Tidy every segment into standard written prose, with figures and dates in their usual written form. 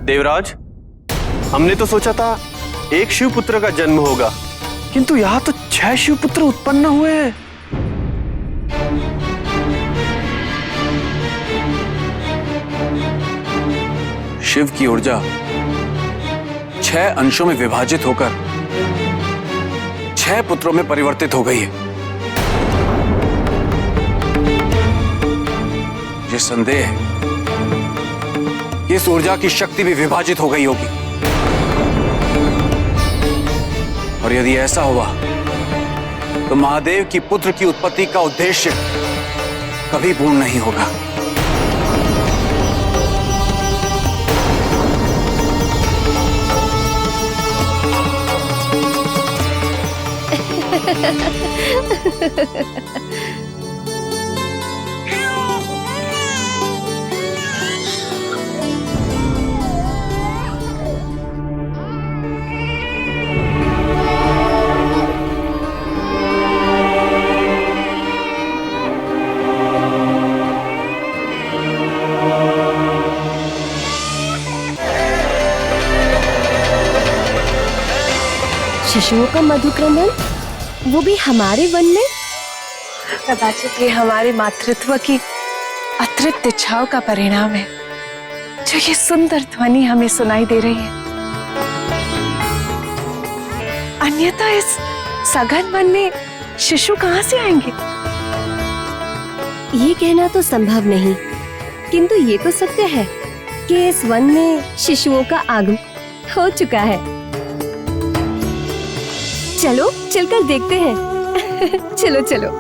देवराज, हमने तो सोचा था एक शिवपुत्र का जन्म होगा, किंतु यहाँ तो 6 शिवपुत्र उत्पन्न हुए हैं। शिव की ऊर्जा 6 अंशों में विभाजित होकर 6 पुत्रों में परिवर्तित हो गई है। ये संदेह है कि इस ऊर्जा की शक्ति भी विभाजित हो गई होगी, और यदि ऐसा हुआ तो महादेव की पुत्र की उत्पत्ति का उद्देश्य कभी पूर्ण नहीं होगा। शिशुओं का मधुक्रंदन, वो भी हमारे वन में। कदाचित ये हमारे मातृत्व की अतृप्त इच्छाओं का परिणाम है, जो ये सुंदर ध्वनि हमें सुनाई दे रही है। अन्यथा इस सघन वन में शिशु कहाँ से आएंगे? ये कहना तो संभव नहीं, किंतु ये तो सत्य है कि इस वन में शिशुओं का आगमन हो चुका है। चलो चलकर देखते हैं। चलो चलो।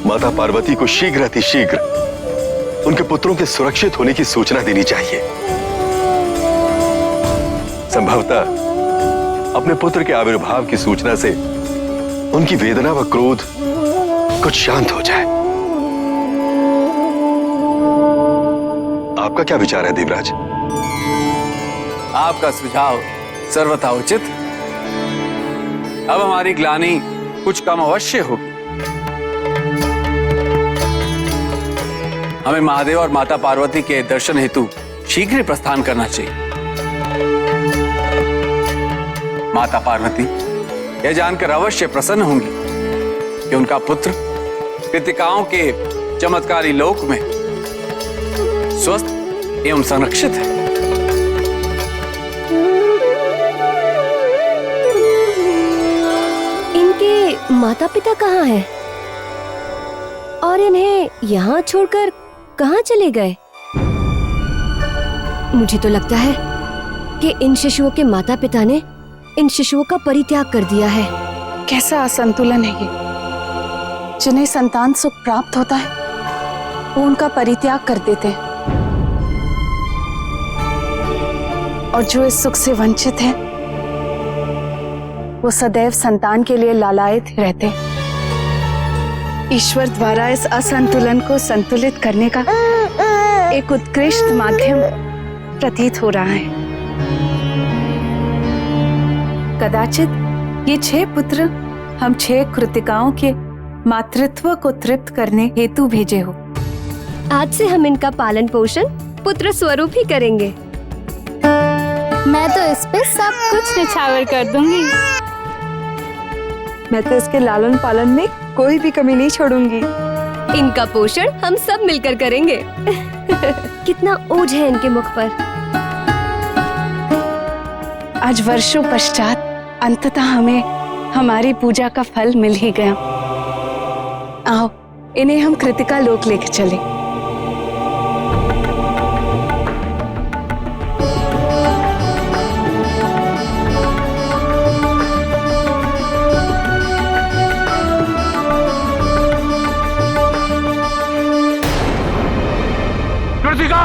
माता पार्वती को शीघ्र अतिशीघ्र उनके पुत्रों के सुरक्षित होने की सूचना देनी चाहिए। संभवतः अपने पुत्र के आविर्भाव की सूचना से उनकी वेदना व क्रोध कुछ शांत हो जाए। आपका क्या विचार है देवराज? आपका सुझाव सर्वथा उचित। अब हमारी ग्लानि कुछ कम अवश्य होगी। हमें महादेव और माता पार्वती के दर्शन हेतु शीघ्र ही प्रस्थान करना चाहिए। माता पार्वती यह जानकर अवश्य प्रसन्न होंगी कि उनका पुत्र कृतिकाओं के चमत्कारी लोक में स्वस्थ एवं संरक्षित है। इनके माता पिता कहाँ हैं? और इन्हें यहाँ छोड़कर कहाँ चले गए? मुझे तो लगता है कि इन शिशुओं के माता पिता ने इन शिशुओं का परित्याग कर दिया है। कैसा असंतुलन है ये! जिन्हें संतान सुख प्राप्त होता है वो उनका परित्याग कर देते हैं, और जो इस सुख से वंचित हैं वो सदैव संतान के लिए लालायित रहते हैं। ईश्वर द्वारा इस असंतुलन को संतुलित करने का एक उत्कृष्ट माध्यम प्रतीत हो रहा है। कदाचित ये 6 पुत्र हम 6 कृतिकाओं के मातृत्व को तृप्त करने हेतु भेजे हो। आज से हम इनका पालन पोषण पुत्र स्वरूप ही करेंगे। मैं तो इस पे सब कुछ निछावर कर दूंगी। मैं तो इसके लालन पालन में कोई भी कमी नहीं छोड़ूंगी। इनका पोषण हम सब मिलकर करेंगे। कितना ओझ है इनके मुख पर। आज वर्षों पश्चात अंततः हमें हमारी पूजा का फल मिल ही गया। आओ, इन्हें हम कृतिका लोक लेकर चले। कृतिका,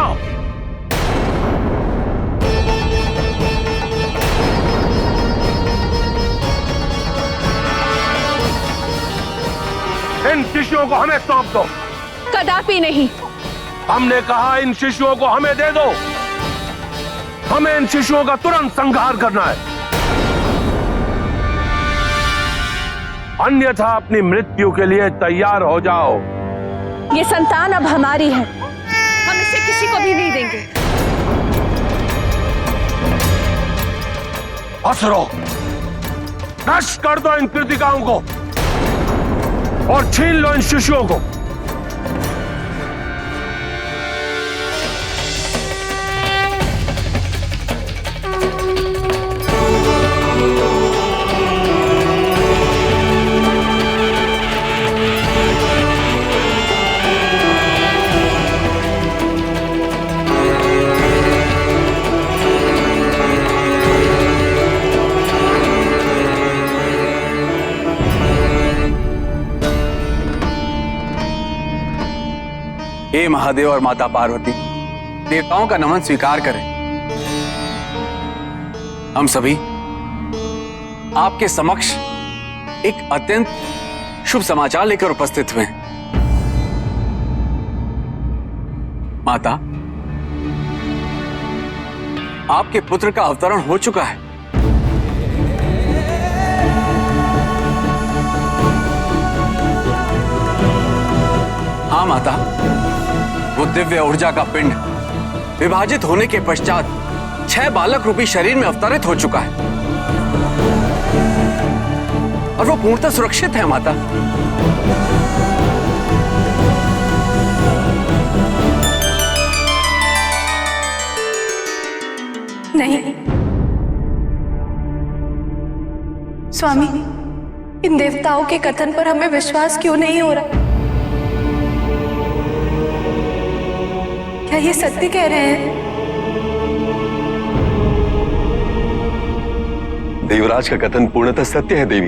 इन शिष्यों को हमें सौंप दो। कदापि नहीं। हमने कहा इन शिष्यों को हमें दे दो। हमें इन शिष्यों का तुरंत संहार करना है, अन्यथा अपनी मृत्यु के लिए तैयार हो जाओ। ये संतान अब हमारी है, हम इसे किसी को भी नहीं देंगे। असुरो, नष्ट कर दो इन कृतिकाओं को और छीन लो इन शिष्यों को। हे महादेव और माता पार्वती, देवताओं का नमन स्वीकार करें। हम सभी आपके समक्ष एक अत्यंत शुभ समाचार लेकर उपस्थित हुए हैं। माता, आपके पुत्र का अवतरण हो चुका है। हाँ माता, वो दिव्य ऊर्जा का पिंड विभाजित होने के पश्चात 6 बालक रूपी शरीर में अवतरित हो चुका है और वो पूर्णतः सुरक्षित है माता। नहीं स्वामी, इन देवताओं के कथन पर हमें विश्वास क्यों नहीं हो रहा? क्या ये सत्य कह रहे हैं? देवराज का कथन पूर्णतः सत्य है देवी।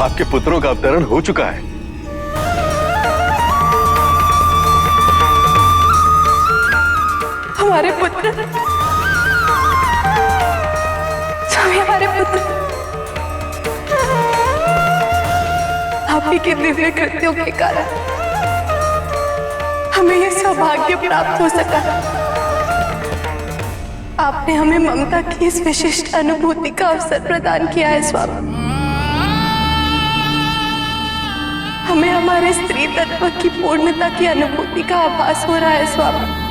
आपके पुत्रों का अवतरण हो चुका है। हमारे पुत्र, स्वामी, हमारे पुत्र आप ही के दिव्य कृत्यों के कारण हमें यह सौभाग्य प्राप्त हो सका। आपने हमें ममता की इस विशिष्ट अनुभूति का अवसर प्रदान किया है स्वामी। हमें हमारे स्त्री तत्व की पूर्णता की अनुभूति का आभास हो रहा है स्वामी।